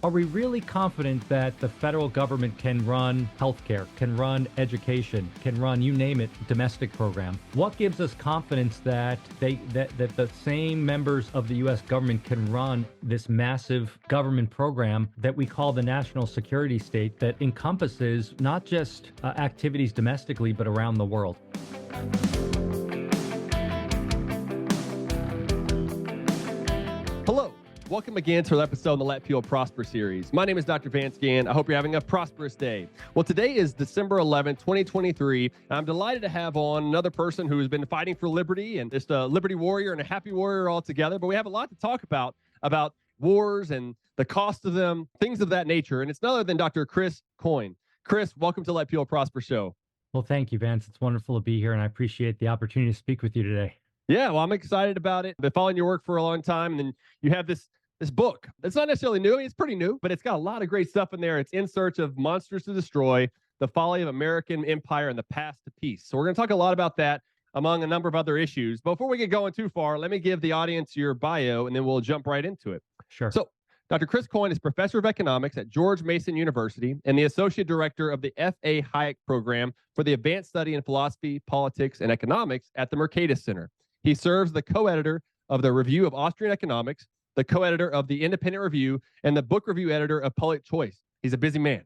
Are we really confident that the federal government can run healthcare, can run education, can run, you name it, domestic program? What gives us confidence that that the same members of the U.S. government can run this massive government program that we call the national security state that encompasses not just activities domestically, but around the world? Hello. Welcome again to an episode of the Let People Prosper series. My name is Dr. Vance, Ginn. I hope you're having a prosperous day. Well, today is December 11th, 2023, and I'm delighted to have on another person who has been fighting for liberty and just a liberty warrior and a happy warrior all together. But we have a lot to talk about wars and the cost of them, things of that nature. And it's none other than Dr. Chris Coyne. Chris, welcome to Let People Prosper show. Well, thank you, Vance. It's wonderful to be here, and I appreciate the opportunity to speak with you today. Yeah, well, I'm excited about it. I've been following your work for a long time, and then you have this book. It's not necessarily new. It's pretty new, but it's got a lot of great stuff in there. It's In Search of Monsters to Destroy, The Folly of American Empire and the Path to Peace. So we're going to talk a lot about that among a number of other issues. Before we get going too far, let me give the audience your bio, and then we'll jump right into it. Sure. So Dr. Chris Coyne is professor of economics at George Mason University and the associate director of the F.A. Hayek program for the advanced study in philosophy, politics, and economics at the Mercatus Center. He serves the co-editor of the Review of Austrian Economics, the co-editor of the Independent Review, and the book review editor of Public Choice. He's a busy man.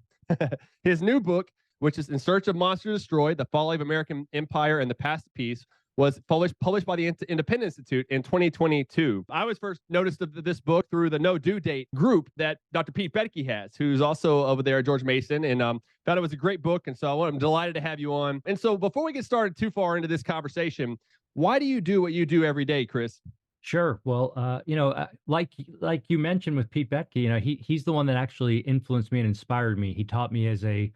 His new book, which is In Search of Monsters to Destroy, The Folly of American Empire and the Path to Peace, was published by the Independent Institute in 2022. I was first noticed of this book through the No Due Date group that Dr. Pete Boettke has, who's also over there at George Mason, and thought it was a great book, and so I'm delighted to have you on. And so before we get started too far into this conversation, why do you do what you do every day, Chris? Sure. Well, like you mentioned with Pete Boettke, he's the one that actually influenced me and inspired me. He taught me as a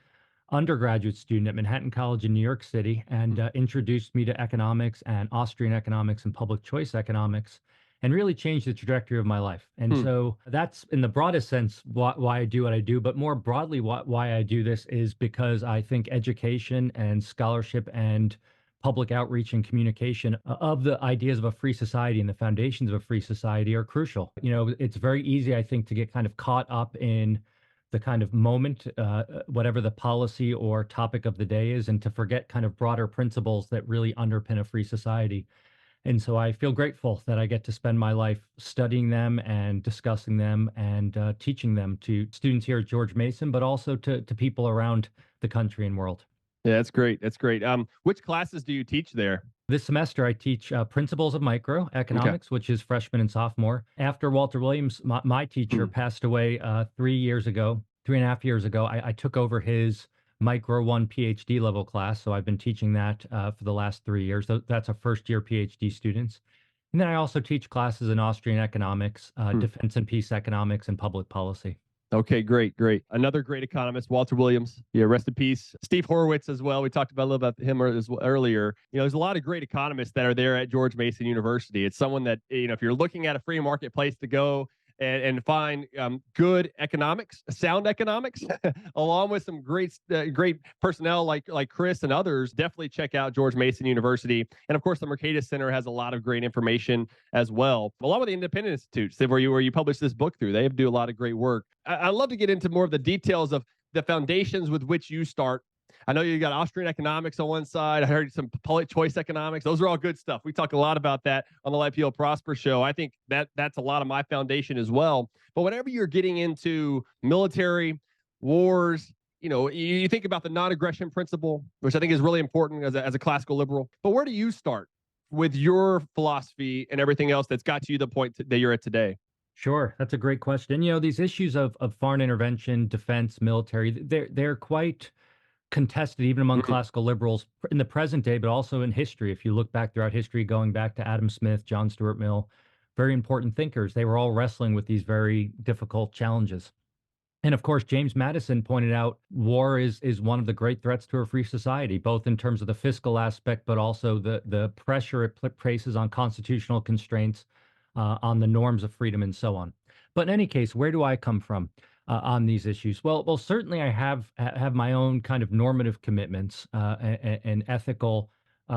undergraduate student at Manhattan College in New York City and introduced me to economics and Austrian economics and public choice economics and really changed the trajectory of my life. And so that's in the broadest sense why I do what I do. But more broadly, why I do this is because I think education and scholarship and public outreach and communication of the ideas of a free society and the foundations of a free society are crucial. It's very easy, I think, to get kind of caught up in the kind of moment, whatever the policy or topic of the day is, and to forget kind of broader principles that really underpin a free society. And so I feel grateful that I get to spend my life studying them and discussing them and teaching them to students here at George Mason, but also to people around the country and world. Yeah, that's great. That's great. Which classes do you teach there? This semester, I teach Principles of Microeconomics, which is freshman and sophomore. After Walter Williams, my teacher, passed away 3.5 years ago, I took over his Micro 1 PhD level class. So I've been teaching that for the last 3 years. That's a first-year PhD students. And then I also teach classes in Austrian economics, defense and peace economics, and public policy. Okay, great. Another great economist, Walter Williams. Yeah, rest in peace. Steve Horowitz as well. We talked about a little about him earlier. There's a lot of great economists that are there at George Mason University. It's someone that, if you're looking at a free marketplace to go and find good economics, sound economics, along with some great personnel like Chris and others, definitely check out George Mason University. And of course, the Mercatus Center has a lot of great information as well, along with the Independent Institute, where you publish this book through. They do a lot of great work. I'd love to get into more of the details of the foundations with which you start. I know you got Austrian economics on one side. I heard some public choice economics. Those are all good stuff. We talk a lot about that on the Let People Prosper show. I think that's a lot of my foundation as well. But whenever you're getting into military wars, you think about the non-aggression principle, which I think is really important as a classical liberal. But where do you start with your philosophy and everything else that's got you to the point that you're at today? Sure, that's a great question. These issues of foreign intervention, defense, military, they're quite contested even among classical liberals in the present day, but also in history. If you look back throughout history, going back to Adam Smith, John Stuart Mill, very important thinkers, they were all wrestling with these very difficult challenges. And of course, James Madison pointed out war is one of the great threats to a free society, both in terms of the fiscal aspect, but also the pressure it places on constitutional constraints, on the norms of freedom, and so on. But in any case, where do I come from on these issues? Well, certainly I have my own kind of normative commitments and ethical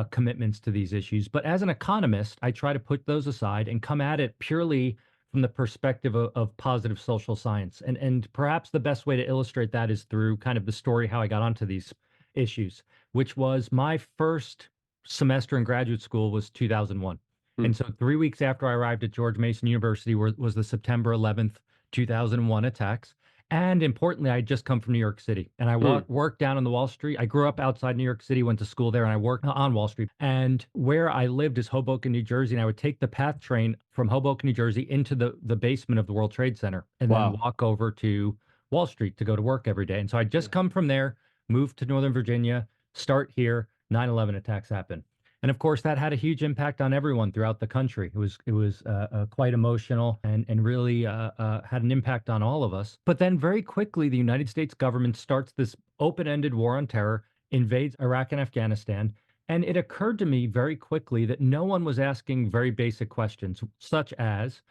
commitments to these issues. But as an economist, I try to put those aside and come at it purely from the perspective of positive social science. And perhaps the best way to illustrate that is through kind of the story how I got onto these issues, which was my first semester in graduate school was 2001. Mm. And so 3 weeks after I arrived at George Mason University was the September 11th, 2001 attacks. And importantly, I had just come from New York City and I Mm. worked down on the Wall Street. I grew up outside New York City, went to school there, and I worked on Wall Street. And where I lived is Hoboken, New Jersey. And I would take the PATH train from Hoboken, New Jersey into the basement of the World Trade Center and then Wow. walk over to Wall Street to go to work every day. And so I'd just come from there, moved to Northern Virginia, start here, 9/11 attacks happen. And of course, that had a huge impact on everyone throughout the country. It was quite emotional and really had an impact on all of us. But then very quickly, the United States government starts this open-ended war on terror, invades Iraq and Afghanistan. And it occurred to me very quickly that no one was asking very basic questions, such as,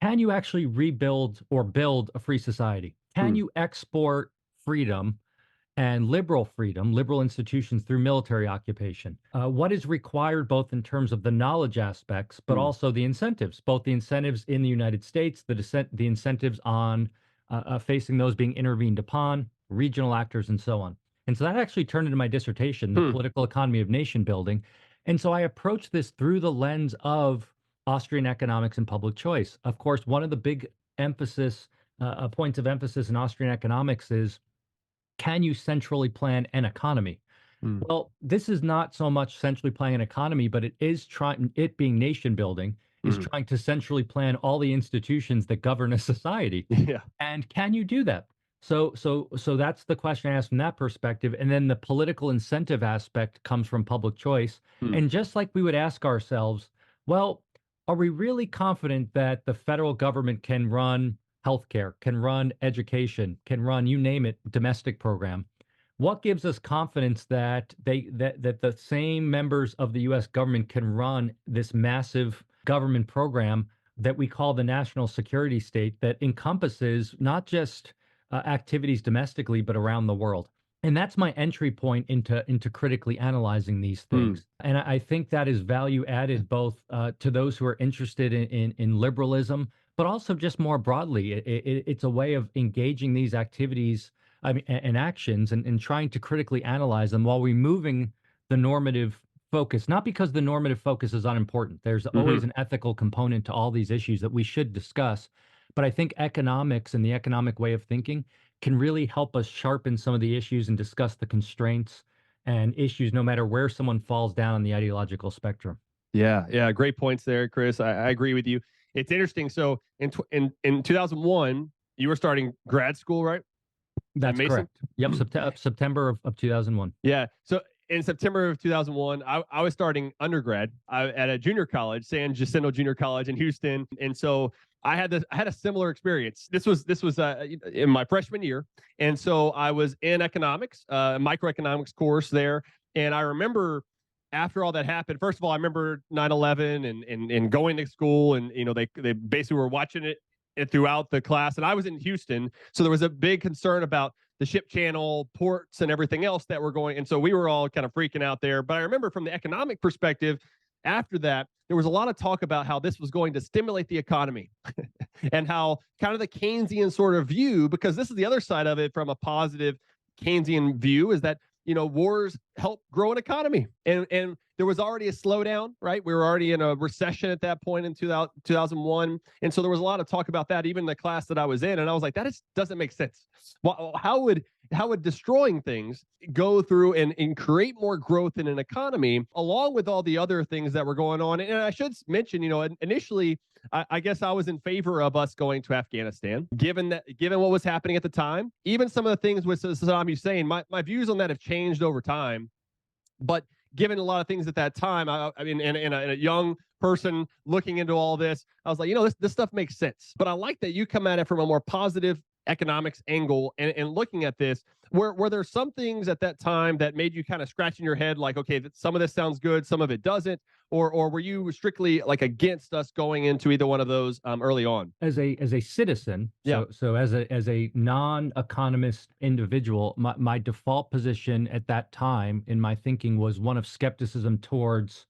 can you actually rebuild or build a free society? Can Mm. you export freedom and liberal freedom, liberal institutions through military occupation? What is required both in terms of the knowledge aspects, but Mm. also the incentives, both the incentives in the United States, the incentives on facing those being intervened upon, regional actors, and so on. And so that actually turned into my dissertation, The Hmm. Political Economy of Nation Building. And so I approached this through the lens of Austrian economics and public choice. Of course, one of the big points of emphasis in Austrian economics is, can you centrally plan an economy? Mm. Well, this is not so much centrally planning an economy, but it being nation building, is Mm. trying to centrally plan all the institutions that govern a society. Yeah. And can you do that? So that's the question I asked from that perspective. And then the political incentive aspect comes from public choice. Mm. And just like we would ask ourselves, well, are we really confident that the federal government can run healthcare, can run education, can run, you name it, domestic program? What gives us confidence that that the same members of the US government can run this massive government program that we call the national security state that encompasses not just activities domestically but around the world? And that's my entry point into critically analyzing these Mm. things. And I think that is value added both to those who are interested in liberalism, but also just more broadly. It's a way of engaging these activities, I mean, and actions, and trying to critically analyze them while removing the normative focus. Not because the normative focus is unimportant. There's always Mhm. an ethical component to all these issues that we should discuss. But I think economics and the economic way of thinking can really help us sharpen some of the issues and discuss the constraints and issues no matter where someone falls down on the ideological spectrum. Yeah, yeah, great points there, Chris. I agree with you. It's interesting. So in 2001, you were starting grad school, right? At That's Mason. correct. Yep, September of 2001. Yeah. So in September of 2001, I was starting undergrad at a junior college, San Jacinto Junior College in Houston, and so I had a similar experience. This was in my freshman year, and so I was in economics, microeconomics course there, and I remember after all that happened. First of all, I remember 9/11 and going to school, and they basically were watching it throughout the class, and I was in Houston, so there was a big concern about the ship channel, ports, and everything else that were going. And so we were all kind of freaking out there. But I remember from the economic perspective, after that, there was a lot of talk about how this was going to stimulate the economy and how kind of the Keynesian sort of view, because this is the other side of it from a positive Keynesian view, is that wars help grow an economy, and there was already a slowdown, right? We were already in a recession at that point in 2001, and so there was a lot of talk about that, even in the class that I was in, and I was like, doesn't make sense. Well, how would destroying things go through and create more growth in an economy, along with all the other things that were going on? And I should mention, initially, I guess I was in favor of us going to Afghanistan, given what was happening at the time. Even some of the things with Saddam Hussein, my views on that have changed over time. But given a lot of things at that time, I mean, and a young person looking into all this, I was like, this stuff makes sense. But I like that you come at it from a more positive economics angle and looking at this. Were there some things at that time that made you kind of scratching your head, like, okay, some of this sounds good, some of it doesn't, or were you strictly like against us going into either one of those early on? As a citizen, Yeah. so as a non-economist individual, my default position at that time in my thinking was one of skepticism towards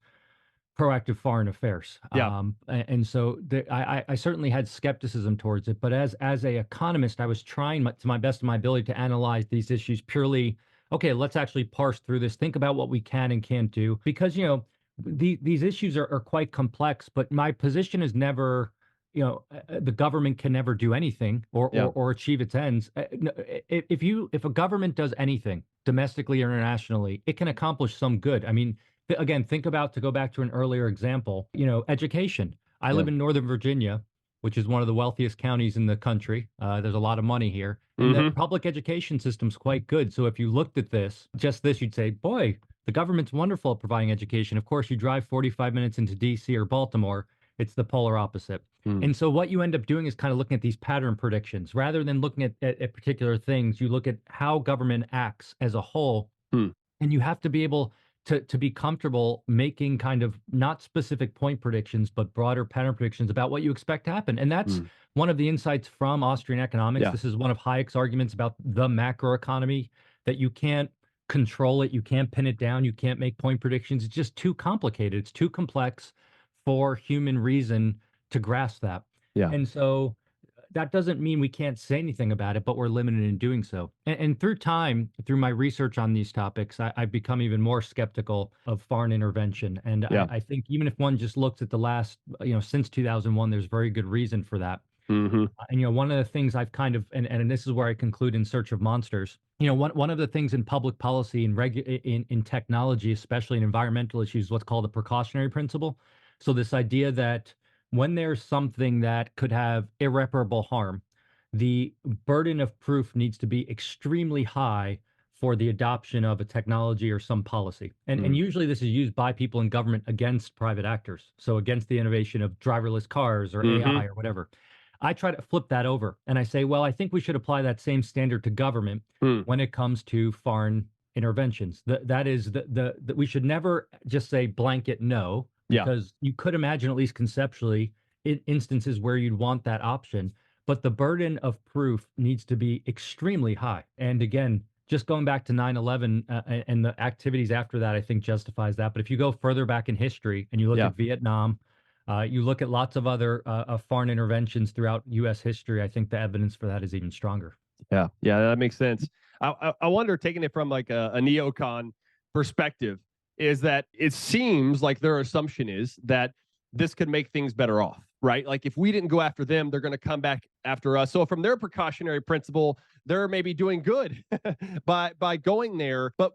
proactive foreign affairs. Yeah. And so I certainly had skepticism towards it, but as a economist, I was trying to my best of my ability to analyze these issues purely. Okay, let's actually parse through this. Think about what we can and can't do, because these issues are quite complex. But my position is never, the government can never do anything Yeah. or achieve its ends. If a government does anything domestically or internationally, it can accomplish some good. I mean, again, think about, to go back to an earlier example, education. I Yeah. live in Northern Virginia, which is one of the wealthiest counties in the country. There's a lot of money here, and the Hmm. public education system's quite good. So if you looked at just this, you'd say, boy, the government's wonderful at providing education. Of course, you drive 45 minutes into DC or Baltimore, it's the polar opposite. Mm. And so what you end up doing is kind of looking at these pattern predictions rather than looking at particular things. You look at how government acts as a whole, Mm. and you have to be able to be comfortable making kind of not specific point predictions, but broader pattern predictions about what you expect to happen. And that's Mm. one of the insights from Austrian economics. Yeah. This is one of Hayek's arguments about the macroeconomy, that you can't control it, you can't pin it down, you can't make point predictions. It's just too complicated. It's too complex for human reason to grasp that. Yeah. And so that doesn't mean we can't say anything about it, but we're limited in doing so. And through time, through my research on these topics, I've become even more skeptical of foreign intervention. And Yeah. I think even if one just looks at the last, since 2001, there's very good reason for that. Hmm. And one of the things I've kind of, and this is where I conclude In Search of Monsters. One of the things in public policy and in technology, especially in environmental issues, what's called the precautionary principle. So this idea that when there's something that could have irreparable harm, the burden of proof needs to be extremely high for the adoption of a technology or some policy. And Mm. usually this is used by people in government against private actors. So against the innovation of driverless cars or Hmm. AI or whatever. I try to flip that over and I say, well, I think we should apply that same standard to government Mm. when it comes to foreign interventions. That is we should never just say blanket no, Yeah. because you could imagine, at least conceptually, instances where you'd want that option. But the burden of proof needs to be extremely high. And again, just going back to 9/11 and the activities after that, I think justifies that. But if you go further back in history and you look Yeah. at Vietnam, you look at lots of other foreign interventions throughout U.S. history, I think the evidence for that is even stronger. Yeah. Yeah. That makes sense. I wonder, taking it from like a neocon perspective, is that it seems like their assumption is that this could make things better off, right? Like if we didn't go after them, they're going to come back after us. So from their precautionary principle, they're maybe doing good by going there. But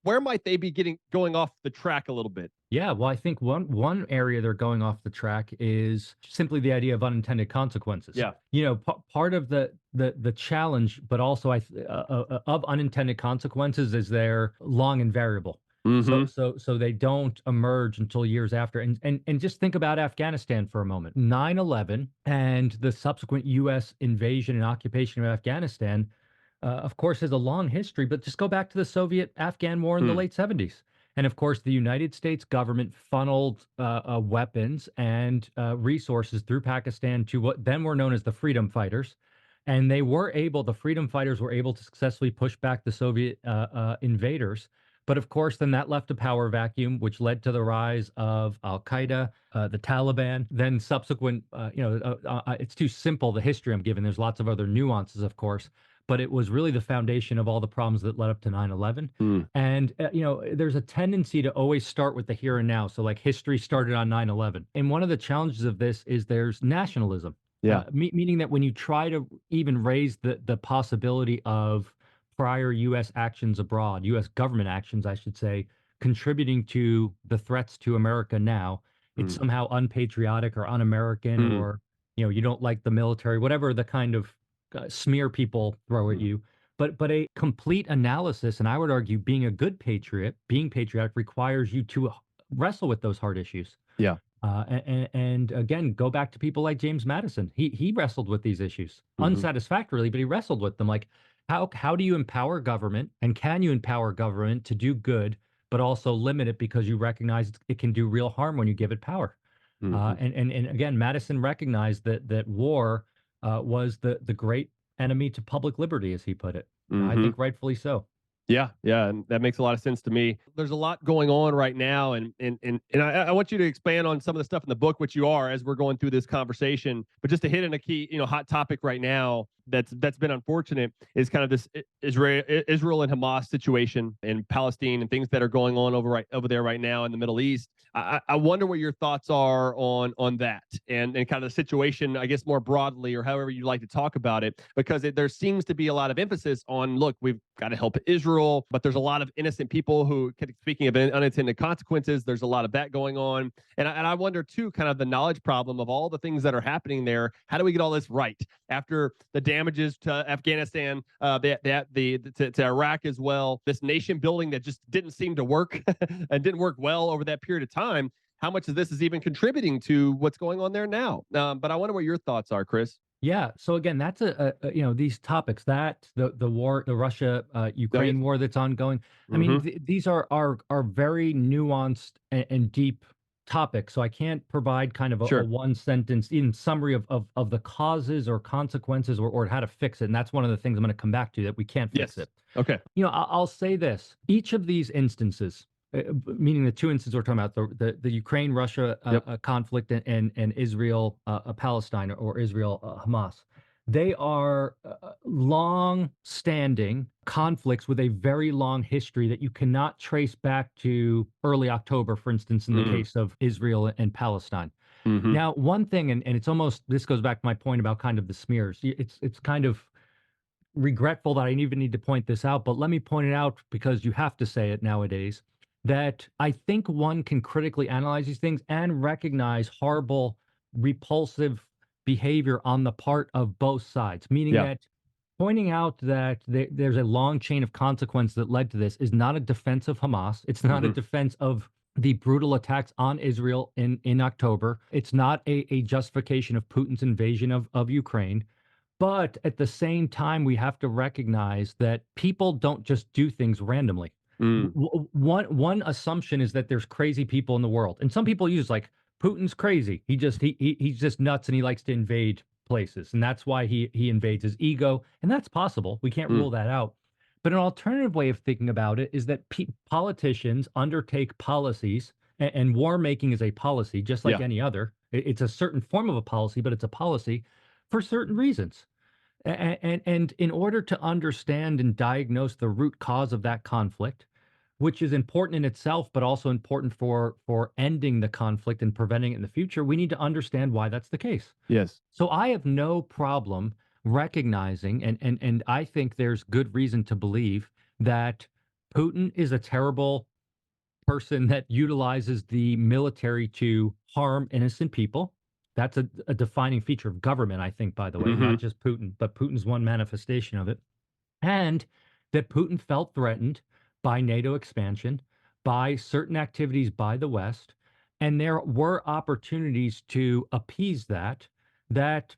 where might they be going off the track a little bit? Yeah, well, I think one area they're going off the track is simply the idea of unintended consequences. Yeah. Part of the challenge, but also of unintended consequences, is they're long and variable. So Hmm. so they don't emerge until years after. And just think about Afghanistan for a moment. 9/11 and the subsequent U.S. invasion and occupation of Afghanistan, of course, has a long history. But just go back to the Soviet-Afghan War in the Mm. late 70s. And of course, the United States government funneled weapons and resources through Pakistan to what then were known as the Freedom Fighters. And the Freedom Fighters were able to successfully push back the Soviet invaders. But of course, then that left a power vacuum, which led to the rise of Al Qaeda, the Taliban, then subsequent, it's too simple, the history I'm giving. There's lots of other nuances, of course, but it was really the foundation of all the problems that led up to 9/11. Mm. And, there's a tendency to always start with the here and now. So, like, history started on 9/11. And one of the challenges of this is there's nationalism, Yeah. meaning that when you try to even raise the possibility of prior U.S. actions abroad, U.S. government actions, I should say, contributing to the threats to America now, it's Mm. somehow unpatriotic or un-American, Mm. or, you don't like the military, whatever the kind of smear people throw at Mm. you. But a complete analysis, and I would argue being a good patriot, being patriotic, requires you to wrestle with those hard issues. Yeah. And again, go back to people like James Madison. He wrestled with these issues Hmm. unsatisfactorily, but he wrestled with them. Like, how do you empower government, and can you empower government to do good, but also limit it because you recognize it can do real harm when you give it power? Hmm. And again, Madison recognized that war was the great enemy to public liberty, as he put it. I Hmm. think rightfully so. Yeah, yeah, and that makes a lot of sense to me. There's a lot going on right now, and I want you to expand on some of the stuff in the book, which you are as we're going through this conversation. But just to hit in a key, hot topic right now that's been unfortunate is kind of this Israel and Hamas situation in Palestine and things that are going on over there right now in the Middle East. I wonder what your thoughts are on that and kind of the situation, I guess, more broadly, or however you like to talk about it, because there seems to be a lot of emphasis on, look, we've got to help Israel, but there's a lot of innocent people who, speaking of unintended consequences, there's a lot of that going on. And I wonder, too, kind of the knowledge problem of all the things that are happening there. How do we get all this right after the damages to Afghanistan, to Iraq as well? This nation building that just didn't seem to work and didn't work well over that period of time. How much of this is even contributing to what's going on there now? But I wonder what your thoughts are, Chris. Yeah. So again, that's these topics, that the war, the Russia Oh, yes. Ukraine war that's ongoing. I mean, Mm-hmm. these are very nuanced and deep topics. So I can't provide kind of a Sure. one sentence in summary of the causes or consequences, or how to fix it. And that's one of the things I'm going to come back to, that we can't fix Yes. it. Okay. I'll say this: each of these instances, meaning the two instances we're talking about, the Ukraine Russia Yep. conflict, and Israel Palestine, or Israel Hamas, they are long standing conflicts with a very long history that you cannot trace back to early October, for instance, in the Mm. case of Israel and Palestine. Mm-hmm. Now, one thing, and it's almost, this goes back to my point about kind of the smears. It's kind of regretful that I even need to point this out, but let me point it out because you have to say it nowadays, that I think one can critically analyze these things and recognize horrible, repulsive behavior on the part of both sides, meaning Yeah. that pointing out that there's a long chain of consequence that led to this is not a defense of Hamas. It's not a Mm-hmm. defense of the brutal attacks on Israel in October. It's not a justification of Putin's invasion of Ukraine. But at the same time, we have to recognize that people don't just do things randomly. Mm. One assumption is that there's crazy people in the world, and some people use, like, Putin's crazy. He's just nuts, and he likes to invade places, and that's why he invades his ego, and that's possible. We can't Mm. rule that out. But an alternative way of thinking about it is that politicians undertake policies, and war making is a policy, just like Yeah. any other. It's a certain form of a policy, but it's a policy for certain reasons. And in order to understand and diagnose the root cause of that conflict, which is important in itself, but also important for ending the conflict and preventing it in the future, we need to understand why that's the case. Yes. So I have no problem recognizing, and I think there's good reason to believe that Putin is a terrible person that utilizes the military to harm innocent people. That's a defining feature of government, I think, by the way, Mm-hmm. not just Putin, but Putin's one manifestation of it. And that Putin felt threatened by NATO expansion, by certain activities by the West. And there were opportunities to appease that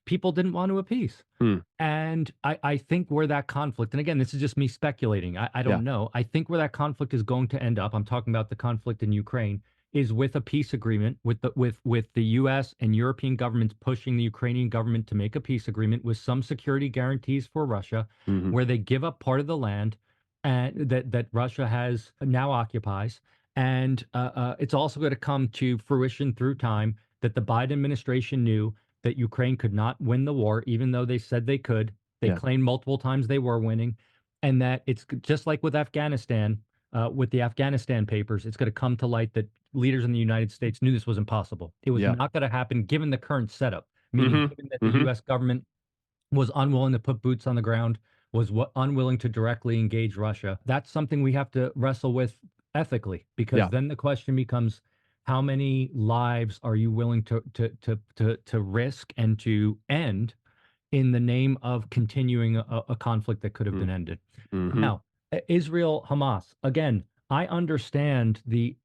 people didn't want to appease. Mm. And I think where that conflict, and again, this is just me speculating, I Yeah. don't know. I think where that conflict is going to end up, I'm talking about the conflict in Ukraine, is with a peace agreement, with the US and European governments pushing the Ukrainian government to make a peace agreement with some security guarantees for Russia, Mm-hmm. where they give up part of the land and that Russia has now occupies. And it's also going to come to fruition through time that the Biden administration knew that Ukraine could not win the war, even though they said they could. They Yeah. claimed multiple times they were winning, and that it's just like with Afghanistan, with the Afghanistan papers. It's going to come to light that leaders in the United States knew this was impossible. It was Yeah. not going to happen given the current setup, meaning Mm-hmm. given that the Mm-hmm. U.S. government was unwilling to put boots on the ground, was unwilling to directly engage Russia. That's something we have to wrestle with ethically, because Yeah. then the question becomes, how many lives are you willing to risk and to end in the name of continuing a conflict that could have been ended? Mm-hmm. Now, Israel Hamas, again, I understand the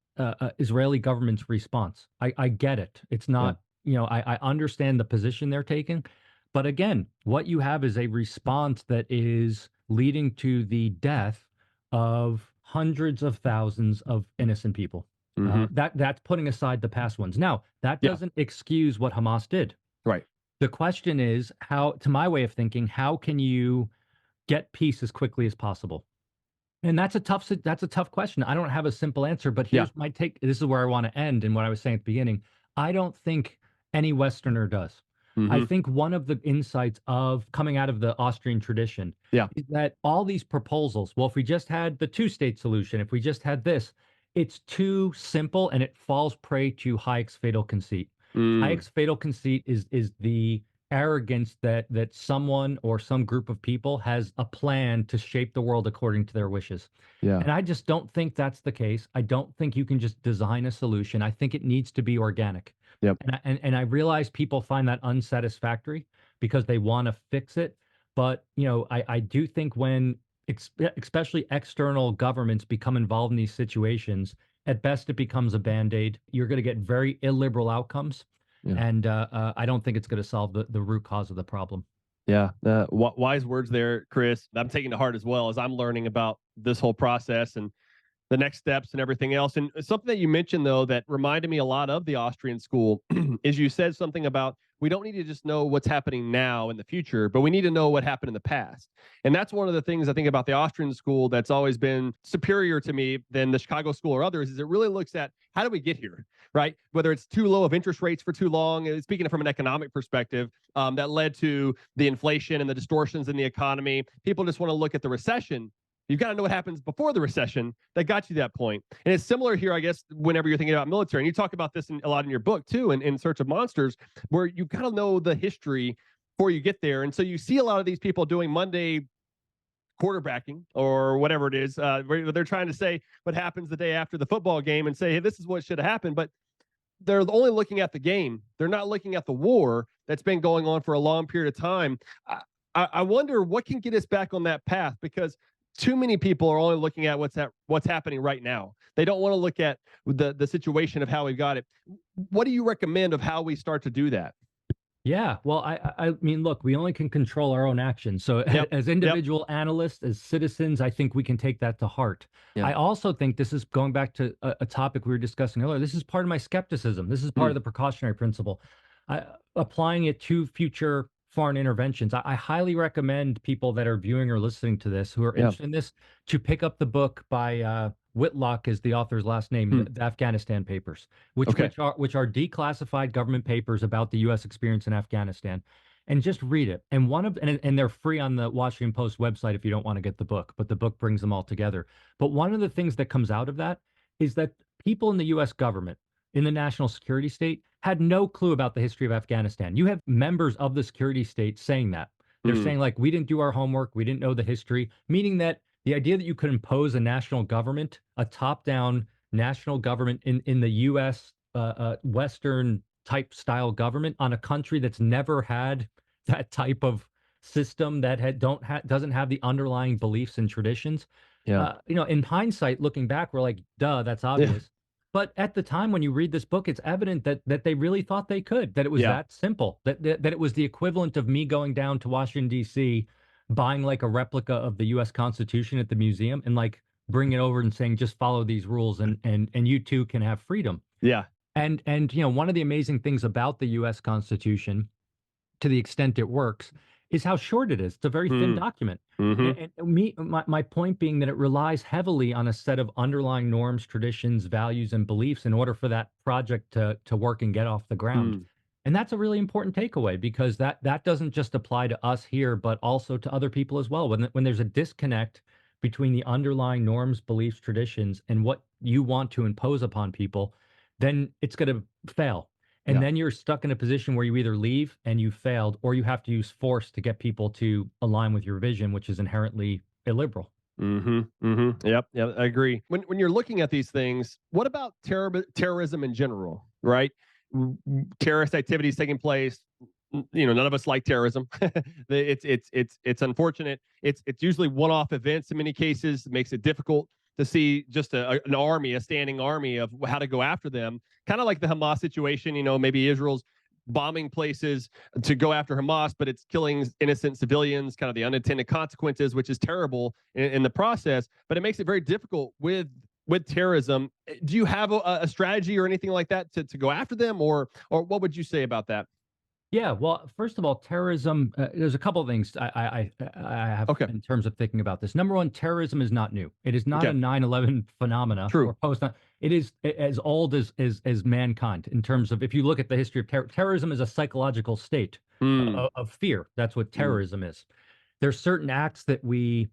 Israeli government's response. I get it. It's Yeah. not, I understand the position they're taking. But again, what you have is a response that is leading to the death of hundreds of thousands of innocent people. Mm-hmm. That's putting aside the past ones. Now, that Yeah. doesn't excuse what Hamas did. Right. The question is, how, to my way of thinking, how can you get peace as quickly as possible? And that's a tough question. I don't have a simple answer, but Yeah. here's my take. This is where I want to end and what I was saying at the beginning. I don't think any Westerner does. I Hmm. think one of the insights of coming out of the Austrian tradition Yeah. is that all these proposals, well, if we just had the two-state solution, if we just had this, it's too simple and it falls prey to Hayek's fatal conceit. Mm. Hayek's fatal conceit is the arrogance that someone or some group of people has a plan to shape the world according to their wishes. Yeah. And I just don't think that's the case. I don't think you can just design a solution. I think it needs to be organic. Yep. And I realize people find that unsatisfactory because they want to fix it. But I do think when especially external governments become involved in these situations, at best it becomes a band-aid. You're going to get very illiberal outcomes. Yeah. And I don't think it's going to solve the root cause of the problem. Yeah, wise words there, Chris. I'm taking to heart as well as I'm learning about this whole process and the next steps and everything else. And something that you mentioned, though, that reminded me a lot of the Austrian school is you said something about we don't need to just know what's happening now in the future, but we need to know what happened in the past. And that's one of the things I think about the Austrian school that's always been superior to me than the Chicago school or others is it really looks at how do we get here, right? Whether it's too low of interest rates for too long, speaking from an economic perspective, that led to the inflation and the distortions in the economy. People just want to look at the recession. You've got to know what happens before the recession that got you to that point. And it's similar here, I guess, whenever you're thinking about military. And you talk about this a lot in your book, too, in Search of Monsters, where you've got to know the history before you get there. And so you see a lot of these people doing Monday quarterbacking or whatever it is. Where they're trying to say what happens the day after the football game and say, hey, this is what should have happened. But they're only looking at the game. They're not looking at the war that's been going on for a long period of time. I wonder what can get us back on that path because too many people are only looking at what's happening right now. They don't want to look at the situation of how we got it. What do you recommend of how we start to do that? Yeah, well, I mean, look, we only can control our own actions. So Yep. as Yep. individual analysts, as citizens, I think we can take that to heart. Yeah. I also think this is going back to a topic we were discussing earlier. This is part of my skepticism. This is part of the precautionary principle. Applying it to future foreign interventions. I highly recommend people that are viewing or listening to this who are Yeah. interested in this to pick up the book by Whitlock is the author's last name, the Afghanistan Papers, Okay. which are declassified government papers about the U.S. experience in Afghanistan, and just read it. And they're free on the Washington Post website if you don't want to get the book, but the book brings them all together. But one of the things that comes out of that is that people in the U.S. government, in the national security state, had no clue about the history of Afghanistan. You have members of the security state saying that. They're saying, like, we didn't do our homework, we didn't know the history, meaning that the idea that you could impose a national government, a top-down national government in the U.S. Western type style government on a country that's never had that type of system that doesn't have the underlying beliefs and traditions. Yeah. In hindsight, looking back, we're like, duh, that's Yeah. obvious. But at the time when you read this book, it's evident that they really thought they could, that it was Yeah. that simple, that it was the equivalent of me going down to Washington, D.C., buying like a replica of the U.S. Constitution at the museum and like bring it over and saying, just follow these rules and you too can have freedom. Yeah. And one of the amazing things about the U.S. Constitution, to the extent it works, is how short it is. It's a very thin document. My point being that it relies heavily on a set of underlying norms, traditions, values, and beliefs in order for that project to work and get off the ground. And that's a really important takeaway because that doesn't just apply to us here, but also to other people as well. When there's a disconnect between the underlying norms, beliefs, traditions, and what you want to impose upon people, then it's going to fail. And Yeah. then you're stuck in a position where you either leave and you failed, or you have to use force to get people to align with your vision, which is inherently illiberal. Yep. Yeah, I agree. When you're looking at these things, what about terrorism in general, right? Terrorist activities taking place. None of us like terrorism. It's unfortunate. It's usually one-off events in many cases. It makes it difficult to see just an army, a standing army of how to go after them. Kind of like the Hamas situation. Maybe Israel's bombing places to go after Hamas, but it's killing innocent civilians, kind of the unintended consequences, which is terrible in the process. But it makes it very difficult with terrorism. Do you have a strategy or anything like that to go after them, or what would you say about that? Yeah, well, first of all, terrorism, there's a couple of things I have Okay. in terms of thinking about this. Number one, terrorism is not new. It is not Okay. a 9/11 phenomena True. or post. It is as old as mankind in terms of if you look at the history of terrorism is a psychological state Mm, of fear. That's what mm, terrorism is. There's certain acts that we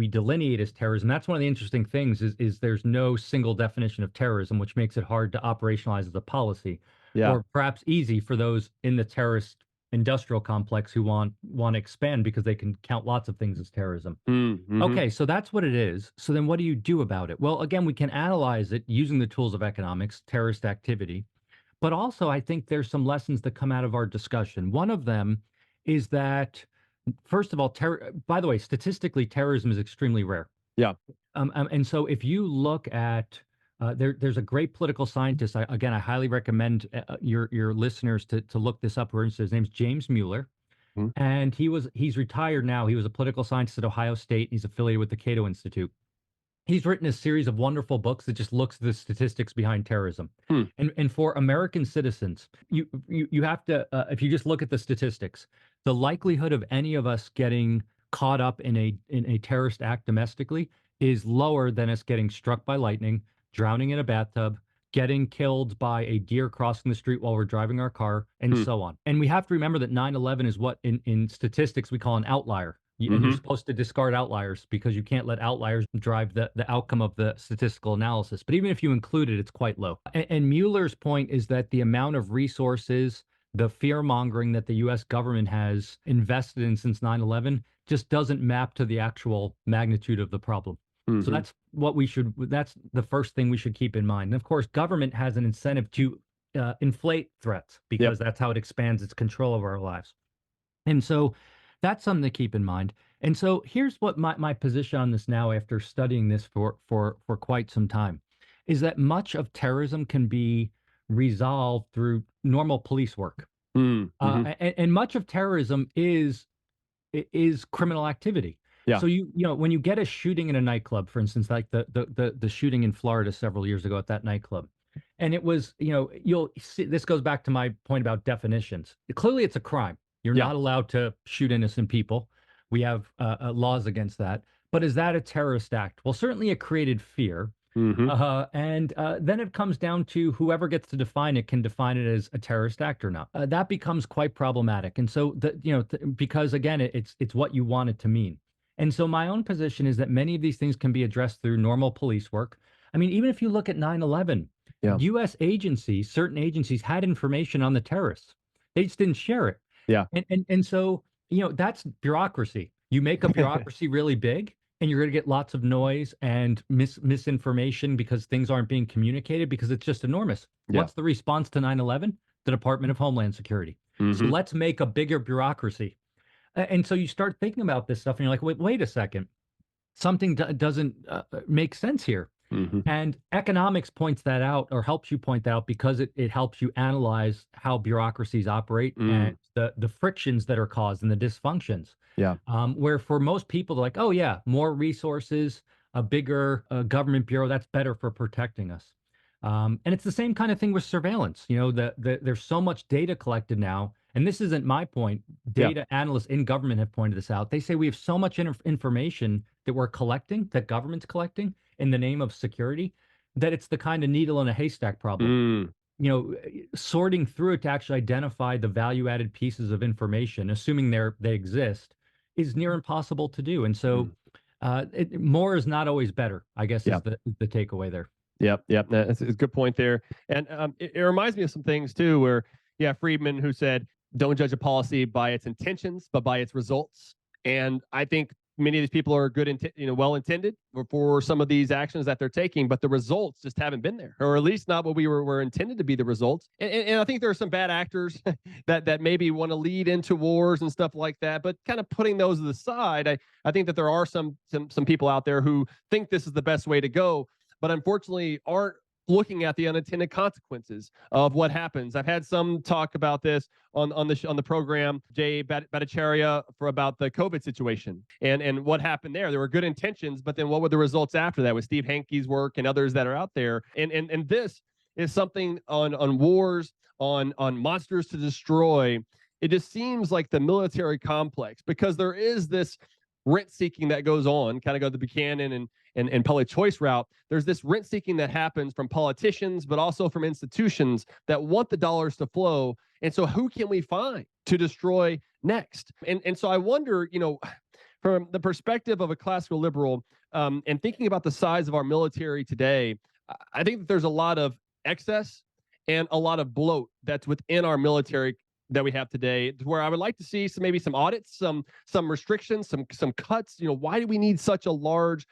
delineate as terrorism. That's one of the interesting things is there's no single definition of terrorism, which makes it hard to operationalize as a policy, yeah. or perhaps easy for those in the terrorist industrial complex who want to expand because they can count lots of things as terrorism. Mm-hmm. Okay, so that's what it is. So then what do you do about it? Well, again, we can analyze it using the tools of economics, terrorist activity, but also I think there's some lessons that come out of our discussion. One of them is that first of all, by the way, statistically, terrorism is extremely rare. Yeah. And so if you look at there's a great political scientist. Again, I highly recommend your listeners to look this up. Who are interested. His name's James Mueller, Mm, and he's retired now. He was a political scientist at Ohio State. He's affiliated with the Cato Institute. He's written a series of wonderful books that just looks at the statistics behind terrorism. mm, And for American citizens, you have to if you just look at the statistics, the likelihood of any of us getting caught up in a terrorist act domestically is lower than us getting struck by lightning, drowning in a bathtub, getting killed by a deer crossing the street while we're driving our car, and mm, so on. And we have to remember that 9/11 is what in statistics we call an outlier. And you're mm-hmm. supposed to discard outliers because you can't let outliers drive the outcome of the statistical analysis. But even if you include it, it's quite low. And Mueller's point is that the amount of resources, the fear mongering that the US government has invested in since 9/11 just doesn't map to the actual magnitude of the problem. So Mm-hmm. that's the first thing we should keep in mind. And of course, government has an incentive to inflate threats Yep. because that's how it expands its control over our lives. And so that's something to keep in mind. And so here's what my position on this now after studying this for quite some time is that much of terrorism can be resolved through normal police work. Mm-hmm. And much of terrorism is criminal activity. Yeah. So you know when you get a shooting in a nightclub, for instance, like the shooting in Florida several years ago at that nightclub, and it was you'll see this goes back to my point about definitions. Clearly, it's a crime. You're Yeah. not allowed to shoot innocent people. We have laws against that. But is that a terrorist act? Well, certainly it created fear. Mm-hmm. And then it comes down to whoever gets to define it can define it as a terrorist act or not. That becomes quite problematic. And so, because again, it's what you want it to mean. And so, my own position is that many of these things can be addressed through normal police work. I mean, even if you look at 9/11, Yeah. U.S. agencies, certain agencies had information on the terrorists. They just didn't share it. Yeah. And so, that's bureaucracy. You make a bureaucracy really big, and you're going to get lots of noise and misinformation because things aren't being communicated because it's just enormous. Yeah. What's the response to 9/11? The Department of Homeland Security. So Mm-hmm. let's make a bigger bureaucracy. And so you start thinking about this stuff, and you're like, wait a second, something doesn't make sense here. Mm-hmm. And economics points that out or helps you point that out because it helps you analyze how bureaucracies operate Mm. and the frictions that are caused and the dysfunctions. Yeah. Where for most people, they're like, oh, yeah, more resources, a bigger government bureau, that's better for protecting us. And it's the same kind of thing with surveillance. There's so much data collected now. And this isn't my point. Yeah. Data analysts in government have pointed this out. They say we have so much information that we're collecting, that government's collecting in the name of security, that it's the kind of needle in a haystack problem. Mm. Sorting through it to actually identify the value added pieces of information, assuming they exist, is near impossible to do. And so Mm. more is not always better, I guess, Yeah. is the takeaway there. Yep, yep. That's a good point there. And it reminds me of some things too, where Friedman, who said, "Don't judge a policy by its intentions, but by its results." And I think many of these people are well intended for some of these actions that they're taking, but the results just haven't been there, or at least not what we were intended to be the results. And I think there are some bad actors that maybe want to lead into wars and stuff like that. But kind of putting those to the side, I think that there are some people out there who think this is the best way to go, but unfortunately aren't looking at the unintended consequences of what happens. I've had some talk about this on the program, Jay Bhattacharya, for about the COVID situation and what happened there. There were good intentions, but then what were the results after that with Steve Hankey's work and others that are out there? And this is something on wars, on monsters to destroy. It just seems like the military complex, because there is this rent seeking that goes on, kind of go the Buchanan and public choice route. There's this rent seeking that happens from politicians, but also from institutions that want the dollars to flow. And so who can we find to destroy next? And so I wonder, from the perspective of a classical liberal, and thinking about the size of our military today, I think that there's a lot of excess and a lot of bloat that's within our military that we have today, where I would like to see maybe some audits, some restrictions, some cuts. Why do we need such a large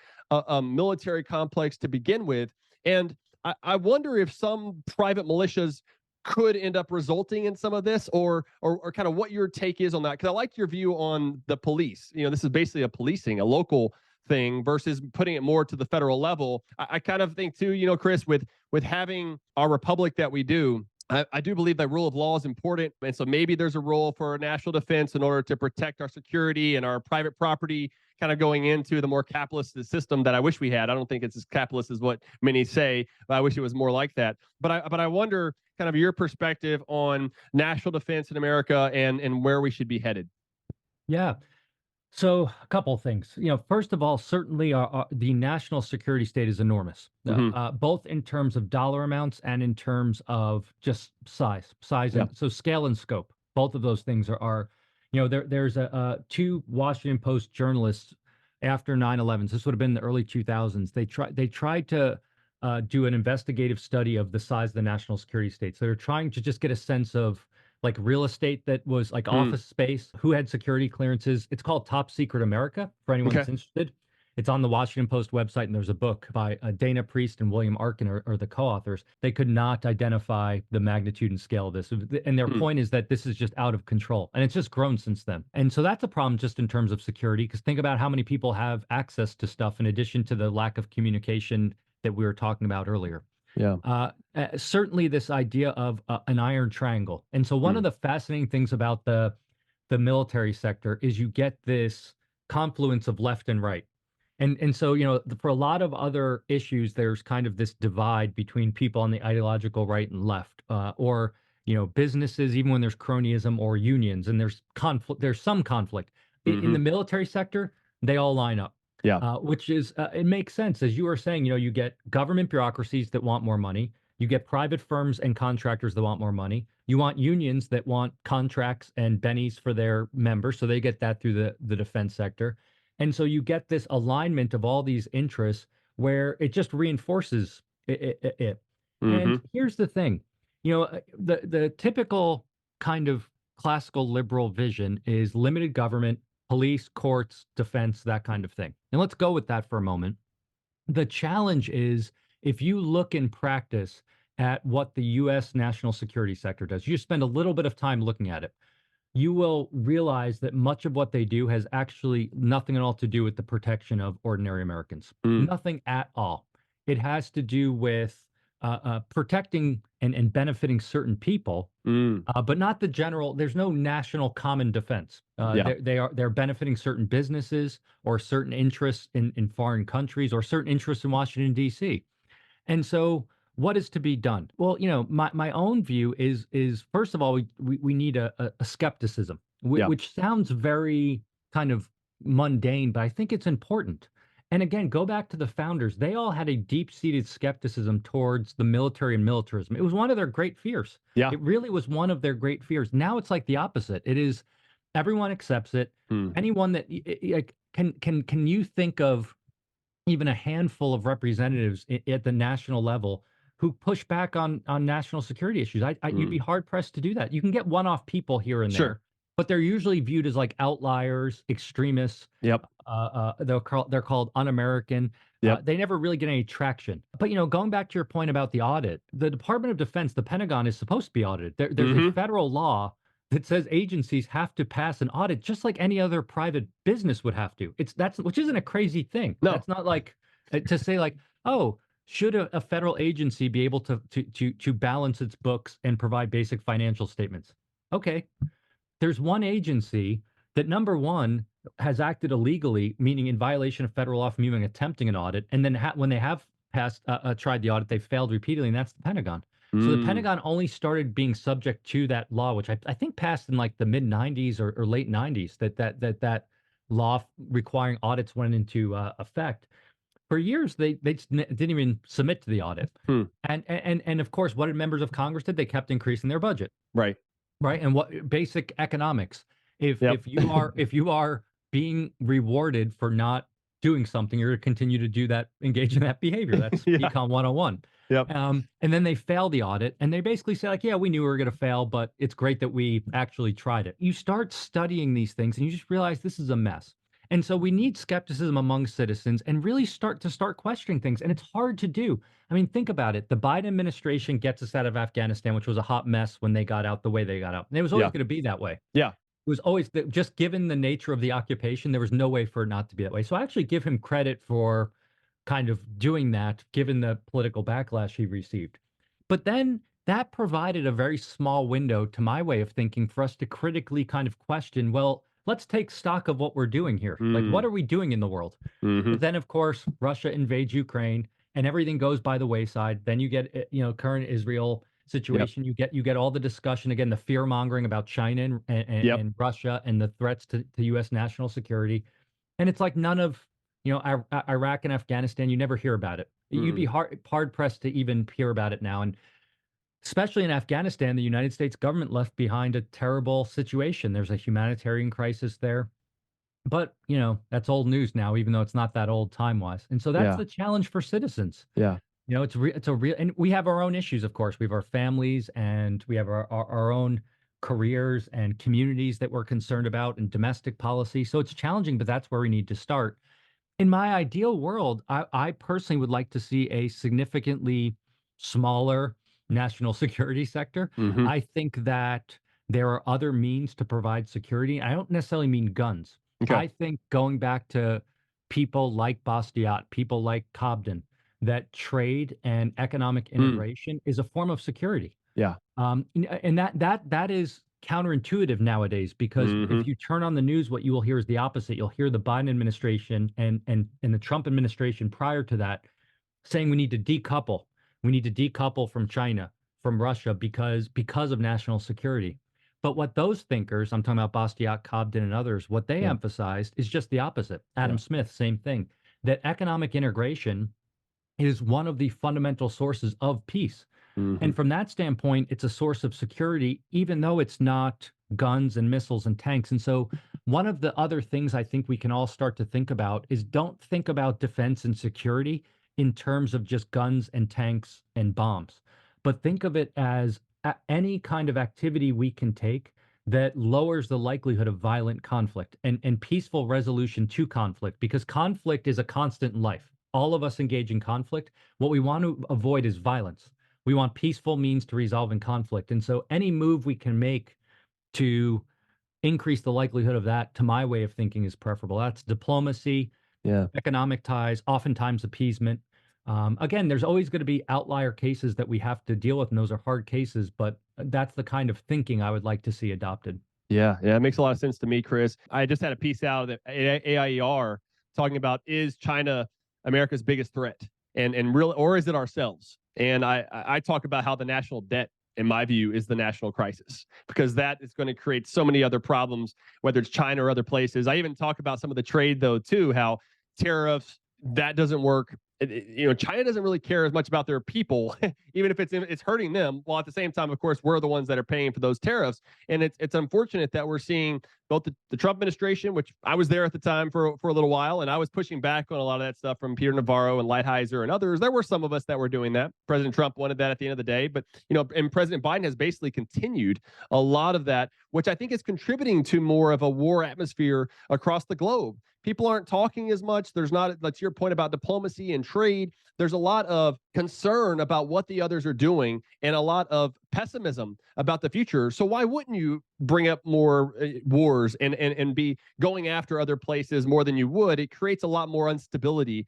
military complex to begin with? And I wonder if some private militias could end up resulting in some of this, or kind of what your take is on that. Because I like your view on the police. This is basically a local thing versus putting it more to the federal level. I kind of think too, Chris, with having our republic that we do, I do believe that rule of law is important. And so maybe there's a role for national defense in order to protect our security and our private property, kind of going into the more capitalist system that I wish we had. I don't think it's as capitalist as what many say, but I wish it was more like that. But I wonder kind of your perspective on national defense in America and where we should be headed. Yeah. So a couple of things. First of all, certainly the national security state is enormous, both in terms of dollar amounts and in terms of just size, Yeah. and so scale and scope. Both of those things are there's two Washington Post journalists after 9/11. So this would have been in the early 2000s. They tried to do an investigative study of the size of the national security state. So they're trying to just get a sense of like real estate that was like office space, who had security clearances. It's called Top Secret America for anyone that's interested. It's on the Washington Post website, and there's a book by Dana Priest and William Arkin are the co-authors. They could not identify the magnitude and scale of this. And their point is that this is just out of control, and it's just grown since then. And so that's a problem just in terms of security, because think about how many people have access to stuff in addition to the lack of communication that we were talking about earlier. Yeah. Certainly this idea of an iron triangle. And so one of the fascinating things about the military sector is you get this confluence of left and right. And so, for a lot of other issues, there's kind of this divide between people on the ideological right and left, or, businesses, even when there's cronyism, or unions, and there's conflict, there's some conflict. In the military sector, they all line up. Yeah. Which is, it makes sense. As you were saying, you get government bureaucracies that want more money. You get private firms and contractors that want more money. You want unions that want contracts and bennies for their members. So they get that through the defense sector. And so you get this alignment of all these interests where it just reinforces it. And here's the thing, the typical kind of classical liberal vision is limited government, police, courts, defense, that kind of thing. And let's go with that for a moment. The challenge is, if you look in practice at what the U.S. national security sector does, you spend a little bit of time looking at it, you will realize that much of what they do has actually nothing at all to do with the protection of ordinary Americans. Nothing at all. It has to do with protecting and benefiting certain people, but not the general. There's no national common defense. They're benefiting certain businesses or certain interests in foreign countries or certain interests in Washington, D.C. And so what is to be done? Well, my own view is first of all, we need a skepticism, which sounds very kind of mundane, but I think it's important. And again, go back to the founders. They all had a deep-seated skepticism towards the military and militarism. It was one of their great fears. Yeah. It really was one of their great fears. Now it's like the opposite. It is everyone accepts it. Anyone that like can you think of even a handful of representatives at the national level who push back on national security issues? You'd be hard pressed to do that. You can get one-off people here and there, but they're usually viewed as like outliers, extremists. Yep. They're called un-American. Yep. They never really get any traction. But going back to your point about the audit, the Department of Defense, the Pentagon, is supposed to be audited. There's a federal law that says agencies have to pass an audit just like any other private business would have to. Which isn't a crazy thing. No. That's not like to say like, oh, should a federal agency be able to balance its books and provide basic financial statements? Okay. There's one agency that, number one, has acted illegally, meaning in violation of federal law from even attempting an audit. And then when they have tried the audit, they failed repeatedly, and that's the Pentagon. So the Mm, Pentagon only started being subject to that law, which I think passed in like the mid '90s or late '90s. That law requiring audits went into effect. For years, they just didn't even submit to the audit, hmm, and of course, what did members of Congress did? They kept increasing their budget. right. Right, and what basic economics. If Yep. if you are if you are being rewarded for not doing something, you're gonna continue to do that, engage in that behavior. That's Yeah. Econ 101. Yep. And then they fail the audit, and they basically say, like, "Yeah, we knew we were gonna fail, but it's great that we actually tried it." You start studying these things, and you just realize this is a mess. And so we need skepticism among citizens and really start questioning things, and it's hard to do. I mean, think about it. The Biden administration gets us out of Afghanistan, which was a hot mess when they got out the way they got out. And it was always Yeah. going to be that way. Yeah. It was always just given the nature of the occupation, there was no way for it not to be that way. So I actually give him credit for kind of doing that, given the political backlash he received. But then that provided a very small window to my way of thinking for us to critically kind of question, well, let's take stock of what we're doing here. Like, Mm, what are we doing in the world? hmm. But then, of course, Russia invades Ukraine, and everything goes by the wayside. Then you get, current Israel Yep. situation. You get all the discussion again, the fear mongering about China Yep. and Russia and the threats to U.S. national security. And it's like none of Iraq and Afghanistan. You never hear about it. You'd Mm, be hard pressed to even hear about it now. And especially in Afghanistan, the United States government left behind a terrible situation. There's a humanitarian crisis there. But, that's old news now, even though it's not that old time-wise. And so that's yeah. the challenge for citizens. Yeah. It's a real, and we have our own issues, of course. We have our families and we have our own careers and communities that we're concerned about and domestic policy. So it's challenging, but that's where we need to start. In my ideal world, I personally would like to see a significantly smaller national security sector. Hmm. I think that there are other means to provide security. I don't necessarily mean guns. Okay. I think going back to people like Bastiat, people like Cobden, that trade and economic Mm, integration is a form of security. yeah. And that is counterintuitive nowadays because Hmm. if you turn on the news, what you will hear is the opposite. You'll hear the Biden administration and the Trump administration prior to that saying we need to decouple. We need to decouple from China, from Russia because of national security. But what those thinkers, I'm talking about Bastiat, Cobden, and others, what they Yeah. emphasized is just the opposite. Yeah. Adam Smith, same thing. That economic integration is one of the fundamental sources of peace. Hmm. And from that standpoint, it's a source of security, even though it's not guns and missiles and tanks. And so, one of the other things I think we can all start to think about is don't think about defense and security in terms of just guns and tanks and bombs, but think of it as any kind of activity we can take that lowers the likelihood of violent conflict and peaceful resolution to conflict, because conflict is a constant in life. All of us engage in conflict. What we want to avoid is violence. We want peaceful means to resolving conflict. And so any move we can make to increase the likelihood of that, to my way of thinking, is preferable. That's diplomacy, Yeah. economic ties, oftentimes appeasement. Again, there's always going to be outlier cases that we have to deal with, and those are hard cases, but that's the kind of thinking I would like to see adopted. Yeah. Yeah. It makes a lot of sense to me, Chris. I just had a piece out of the AIER talking about, is China America's biggest threat? And real, or is it ourselves? And I talk about how the national debt, in my view, is the national crisis, because that is going to create so many other problems, whether it's China or other places. I even talk about some of the trade, though, too, how tariffs, that doesn't work. China doesn't really care as much about their people, even if it's hurting them. While at the same time, of course, we're the ones that are paying for those tariffs. And it's unfortunate that we're seeing both the Trump administration, which I was there at the time for a little while, and I was pushing back on a lot of that stuff from Peter Navarro and Lighthizer and others. There were some of us that were doing that. President Trump wanted that at the end of the day, but and President Biden has basically continued a lot of that, which I think is contributing to more of a war atmosphere across the globe. People aren't talking as much. There's not, to your point about diplomacy and trade, there's a lot of concern about what the others are doing and a lot of pessimism about the future. So why wouldn't you bring up more wars and be going after other places more than you would? It creates a lot more instability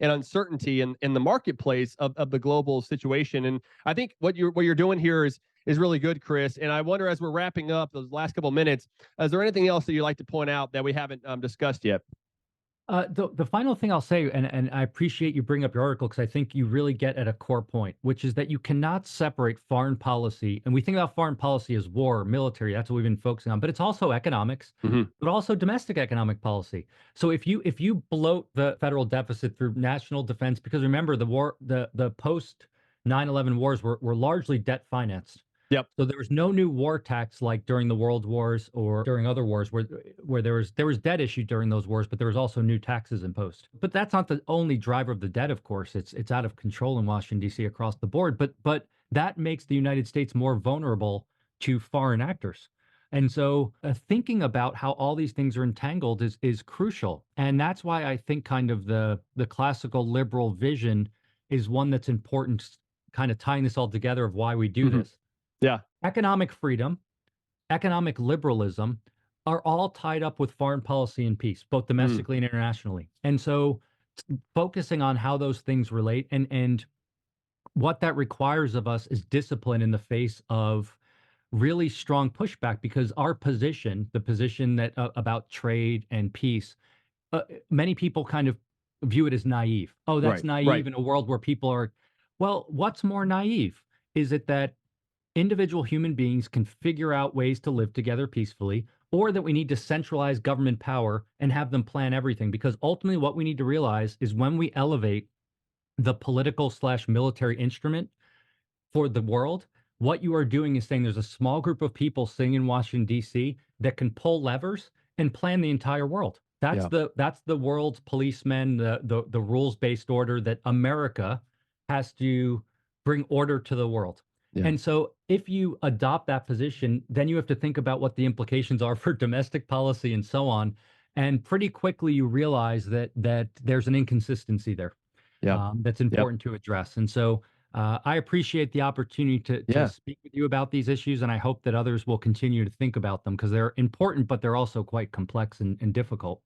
and uncertainty in the marketplace of the global situation. And I think what you're doing here is really good, Chris. And I wonder, as we're wrapping up those last couple of minutes, is there anything else that you'd like to point out that we haven't discussed yet? The final thing I'll say, and I appreciate you bring up your article because I think you really get at a core point, which is that you cannot separate foreign policy. And we think about foreign policy as war, military. That's what we've been focusing on, but it's also economics, Hmm. but also domestic economic policy. So if you bloat the federal deficit through national defense, because remember the post 9/11 wars were largely debt financed. Yep. So there was no new war tax like during the world wars or during other wars where there was debt issued during those wars, but there was also new taxes imposed. But that's not the only driver of the debt, of course. It's out of control in Washington, D.C. across the board. But that makes the United States more vulnerable to foreign actors. And so thinking about how all these things are entangled is crucial. And that's why I think kind of the classical liberal vision is one that's important, kind of tying this all together of why we do Hmm. this. Yeah. Economic freedom, economic liberalism are all tied up with foreign policy and peace, both Mm. domestically and internationally. And so focusing on how those things relate and what that requires of us is discipline in the face of really strong pushback because our position, the position that about trade and peace, many people kind of view it as naive. Oh, that's Right. Right. naive in a world where people are, well, what's more naive? Is it that individual human beings can figure out ways to live together peacefully, or that we need to centralize government power and have them plan everything? Because ultimately, what we need to realize is when we elevate the political slash military instrument for the world, what you are doing is saying there's a small group of people sitting in Washington, D.C. that can pull levers and plan the entire world. That's Yeah. the world's policemen, the rules-based order that America has to bring order to the world. Yeah. And so if you adopt that position, then you have to think about what the implications are for domestic policy and so on. And pretty quickly you realize that there's an inconsistency there Yeah. that's Yep. important to address. And so I appreciate the opportunity to Yeah. speak with you about these issues, and I hope that others will continue to think about them because they're important, but they're also quite complex and difficult.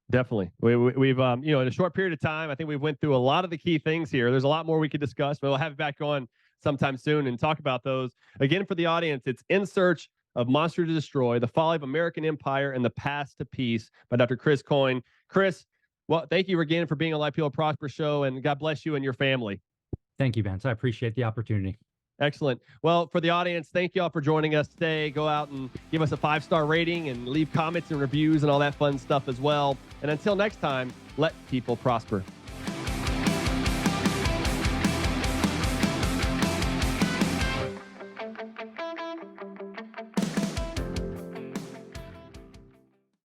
Definitely. We've in a short period of time, I think we've went through a lot of the key things here. There's a lot more we could discuss, but we'll have you back on sometime soon and talk about those. Again, for the audience, it's In Search of Monster to Destroy: The Folly of American Empire and the Path to Peace by Dr. Chris Coyne. Chris, well, thank you again for being on Life People Prosper show, and God bless you and your family. Thank you, Vance. I appreciate the opportunity. Excellent. Well, for the audience, thank you all for joining us today. Go out and give us a 5-star rating and leave comments and reviews and all that fun stuff as well. And until next time, let people prosper.